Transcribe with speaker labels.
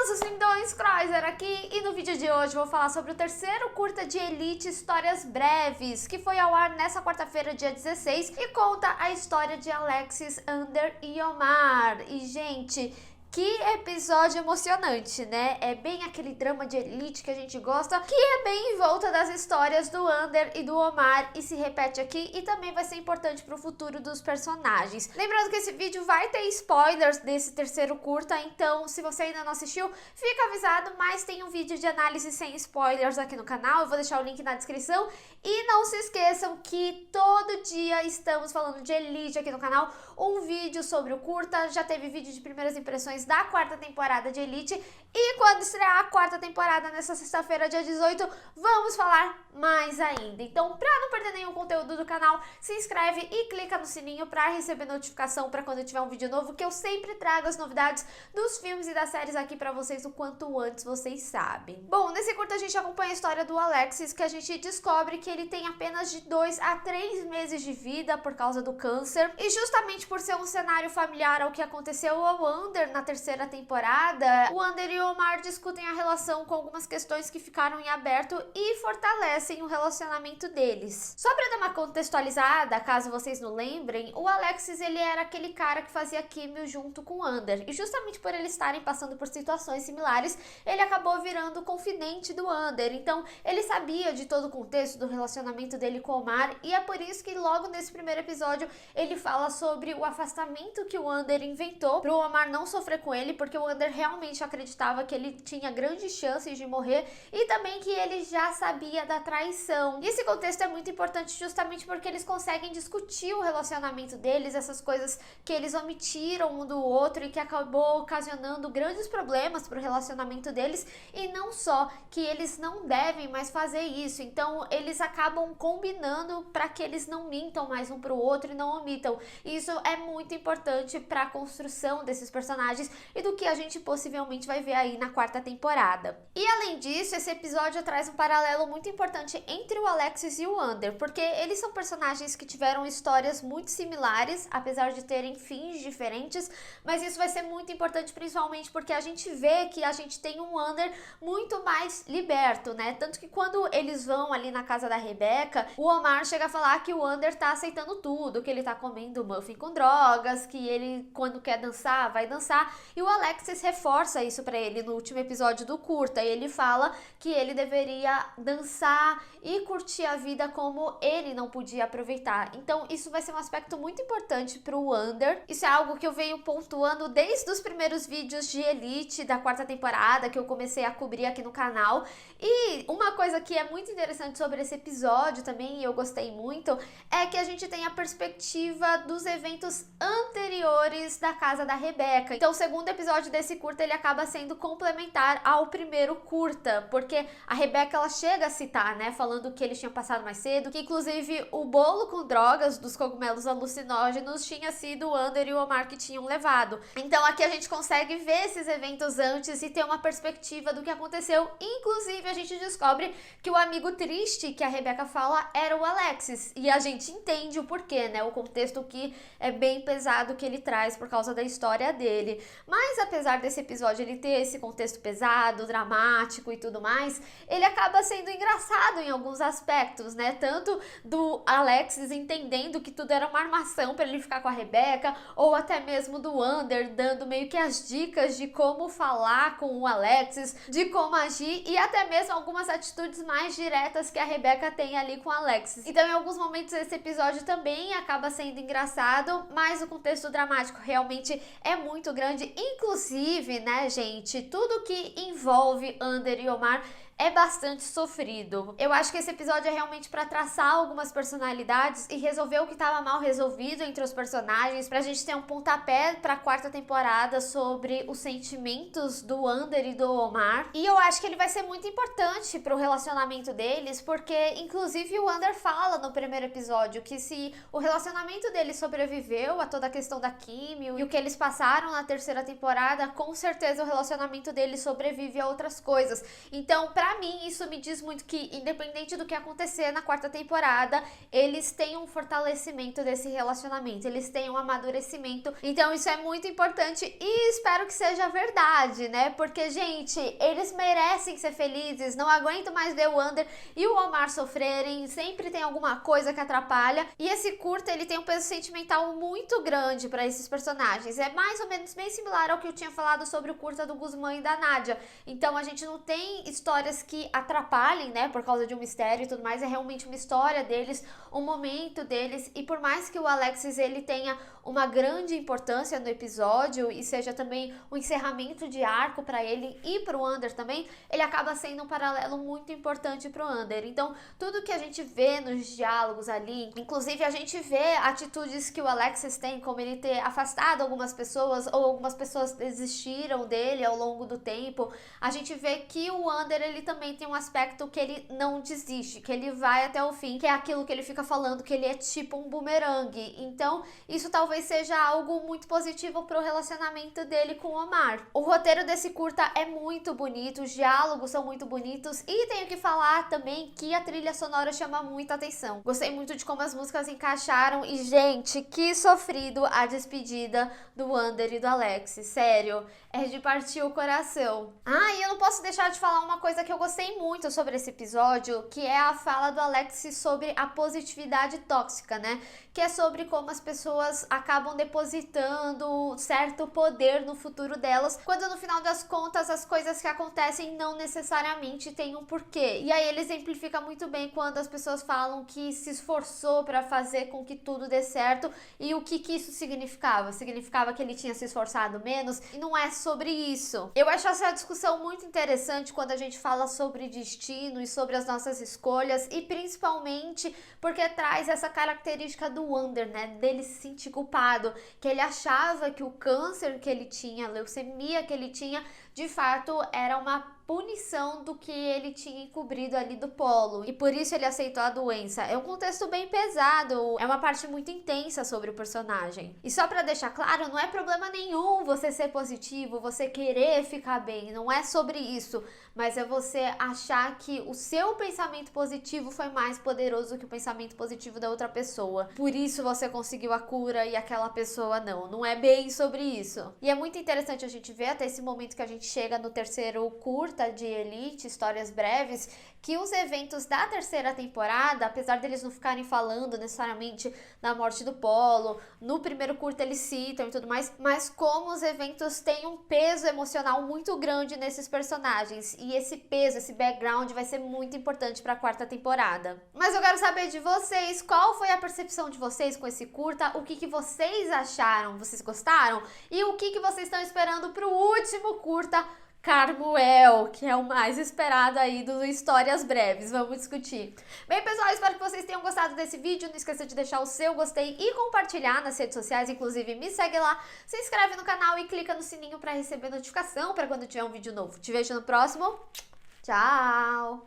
Speaker 1: Famosos lindões, Croiser aqui, e no vídeo de hoje vou falar sobre o terceiro curta de Elite Histórias Breves, que foi ao ar nessa quarta-feira, dia 16, e conta a história de Alexis, Ander e Omar. E, gente, que episódio emocionante, né? É bem aquele drama de Elite que a gente gosta, que é bem em volta das histórias do Ander e do Omar e se repete aqui e também vai ser importante pro futuro dos personagens. Lembrando que esse vídeo vai ter spoilers desse terceiro curta, então se você ainda não assistiu, fica avisado, mas tem um vídeo de análise sem spoilers aqui no canal, eu vou deixar o link na descrição. E não se esqueçam que todo dia estamos falando de Elite aqui no canal, um vídeo sobre o curta, já teve vídeo de primeiras impressões da quarta temporada de Elite, e quando estrear a quarta temporada nessa sexta-feira, dia 18, vamos falar mais ainda. Então, pra não perder nenhum conteúdo do canal, se inscreve e clica no sininho pra receber notificação pra quando eu tiver um vídeo novo, que eu sempre trago as novidades dos filmes e das séries aqui pra vocês o quanto antes vocês sabem. Bom, nesse curta a gente acompanha a história do Alexis, que a gente descobre que ele tem apenas de 2 a 3 meses de vida por causa do câncer, e justamente por ser um cenário familiar ao que aconteceu ao Ander na terceira temporada, o Ander e o Omar discutem a relação com algumas questões que ficaram em aberto e fortalecem o relacionamento deles. Só pra dar uma contextualizada, caso vocês não lembrem, o Alexis ele era aquele cara que fazia químio junto com o Ander, e justamente por eles estarem passando por situações similares, ele acabou virando confidente do Ander, então ele sabia de todo o contexto do relacionamento dele com o Omar, e é por isso que logo nesse primeiro episódio ele fala sobre o afastamento que o Ander inventou pro Omar não sofrer com ele, porque o Ander realmente acreditava que ele tinha grandes chances de morrer e também que ele já sabia da traição. E esse contexto é muito importante justamente porque eles conseguem discutir o relacionamento deles, essas coisas que eles omitiram um do outro e que acabou ocasionando grandes problemas pro relacionamento deles, e não só que eles não devem mais fazer isso, então eles acabam combinando para que eles não mintam mais um pro outro e não omitam. E isso é muito importante para a construção desses personagens e do que a gente possivelmente vai ver aí na quarta temporada. E além disso, esse episódio traz um paralelo muito importante entre o Alexis e o Ander, porque eles são personagens que tiveram histórias muito similares, apesar de terem fins diferentes, mas isso vai ser muito importante principalmente porque a gente vê que a gente tem um Ander muito mais liberto, né? Tanto que quando eles vão ali na casa da Rebecca, o Omar chega a falar que o Ander tá aceitando tudo, que ele tá comendo muffin com drogas, que ele quando quer dançar, vai dançar, e o Alexis reforça isso pra ele no último episódio do curta, e ele fala que ele deveria dançar e curtir a vida como ele não podia aproveitar. Então isso vai ser um aspecto muito importante pro Ander, isso é algo que eu venho pontuando desde os primeiros vídeos de Elite da quarta temporada, que eu comecei a cobrir aqui no canal. E uma coisa que é muito interessante sobre esse episódio também, e eu gostei muito, é que a gente tem a perspectiva dos eventos anteriores da casa da Rebecca. Então o segundo episódio desse curta ele acaba sendo complementar ao primeiro curta, porque a Rebecca ela chega a citar, né, falando que eles tinham passado mais cedo, que inclusive o bolo com drogas dos cogumelos alucinógenos tinha sido o Ander e o Omar que tinham levado. Então aqui a gente consegue ver esses eventos antes e ter uma perspectiva do que aconteceu. Inclusive a gente descobre que o amigo triste que a Rebecca fala era o Alexis, e a gente entende o porquê, né, o contexto que é bem pesado que ele traz por causa da história dele. Mas apesar desse episódio ele ter esse contexto pesado, dramático e tudo mais, ele acaba sendo engraçado em alguns aspectos, né, tanto do Alexis entendendo que tudo era uma armação para ele ficar com a Rebecca, ou até mesmo do Ander dando meio que as dicas de como falar com o Alexis, de como agir, e até mesmo algumas atitudes mais diretas que a Rebecca tem ali com o Alexis. Então em alguns momentos esse episódio também acaba sendo engraçado, mas o contexto dramático realmente é muito grande. Inclusive, né, gente, tudo que envolve Ander e Omar é bastante sofrido. Eu acho que esse episódio é realmente pra traçar algumas personalidades e resolver o que tava mal resolvido entre os personagens, pra gente ter um pontapé pra quarta temporada sobre os sentimentos do Ander e do Omar. E eu acho que ele vai ser muito importante pro relacionamento deles, porque inclusive o Ander fala no primeiro episódio que se o relacionamento deles sobreviveu a toda a questão da químio e o que eles passaram na terceira temporada, com certeza o relacionamento deles sobrevive a outras coisas. Então, pra pra mim, isso me diz muito que, independente do que acontecer na quarta temporada, eles têm um fortalecimento desse relacionamento, eles têm um amadurecimento. Então isso é muito importante e espero que seja verdade, né? Porque, gente, eles merecem ser felizes, não aguento mais ver o Ander e o Omar sofrerem, sempre tem alguma coisa que atrapalha. E esse curta, ele tem um peso sentimental muito grande pra esses personagens. É mais ou menos bem similar ao que eu tinha falado sobre o curta do Guzmán e da Nádia. Então a gente não tem histórias que atrapalhem, né, por causa de um mistério e tudo mais, é realmente uma história deles, um momento deles, e por mais que o Alexis ele tenha uma grande importância no episódio e seja também um encerramento de arco para ele e para o Ander também, ele acaba sendo um paralelo muito importante para o Ander. Então, tudo que a gente vê nos diálogos ali, inclusive a gente vê atitudes que o Alexis tem, como ele ter afastado algumas pessoas ou algumas pessoas desistiram dele ao longo do tempo, a gente vê que o Ander ele também tem um aspecto que ele não desiste, que ele vai até o fim, que é aquilo que ele fica falando, que ele é tipo um bumerangue. Então, isso talvez seja algo muito positivo pro relacionamento dele com o Omar. O roteiro desse curta é muito bonito, os diálogos são muito bonitos e tenho que falar também que a trilha sonora chama muita atenção. Gostei muito de como as músicas encaixaram e, gente, que sofrido a despedida do Ander e do Alexis. Sério, é de partir o coração. Ah, e eu não posso deixar de falar uma coisa que eu gostei muito sobre esse episódio, que é a fala do Alexis sobre a positividade tóxica, né? Que é sobre como as pessoas acabam depositando certo poder no futuro delas, quando no final das contas as coisas que acontecem não necessariamente têm um porquê. E aí ele exemplifica muito bem quando as pessoas falam que se esforçou para fazer com que tudo dê certo e o que isso significava. Significava que ele tinha se esforçado menos e não é sobre isso. Eu acho essa discussão muito interessante quando a gente fala sobre destino e sobre as nossas escolhas e principalmente porque traz essa característica do Ander, né, dele se sentir culpado, que ele achava que o câncer que ele tinha, a leucemia que ele tinha, de fato era uma punição do que ele tinha encobrido ali do Polo, e por isso ele aceitou a doença. É um contexto bem pesado, é uma parte muito intensa sobre o personagem. E só pra deixar claro, não é problema nenhum você ser positivo, você querer ficar bem, não é sobre isso, mas é você achar que o seu pensamento positivo foi mais poderoso que o pensamento positivo da outra pessoa. Por isso você conseguiu a cura e aquela pessoa não. Não é bem sobre isso. E é muito interessante a gente ver até esse momento que a gente chega no terceiro curta de Elite, Histórias Breves, que os eventos da terceira temporada, apesar deles não ficarem falando necessariamente da morte do Polo, no primeiro curta eles citam e tudo mais, mas como os eventos têm um peso emocional muito grande nesses personagens, e esse peso, esse background vai ser muito importante para a quarta temporada. Mas eu quero saber de vocês, qual foi a percepção de vocês com esse curta, o que vocês acharam, vocês gostaram? E o que vocês estão esperando pro último curta, Carmuel, que é o mais esperado aí do Histórias Breves. Vamos discutir. Bem, pessoal, espero que vocês tenham gostado desse vídeo. Não esqueça de deixar o seu gostei e compartilhar nas redes sociais. Inclusive, me segue lá, se inscreve no canal e clica no sininho para receber notificação para quando tiver um vídeo novo. Te vejo no próximo. Tchau!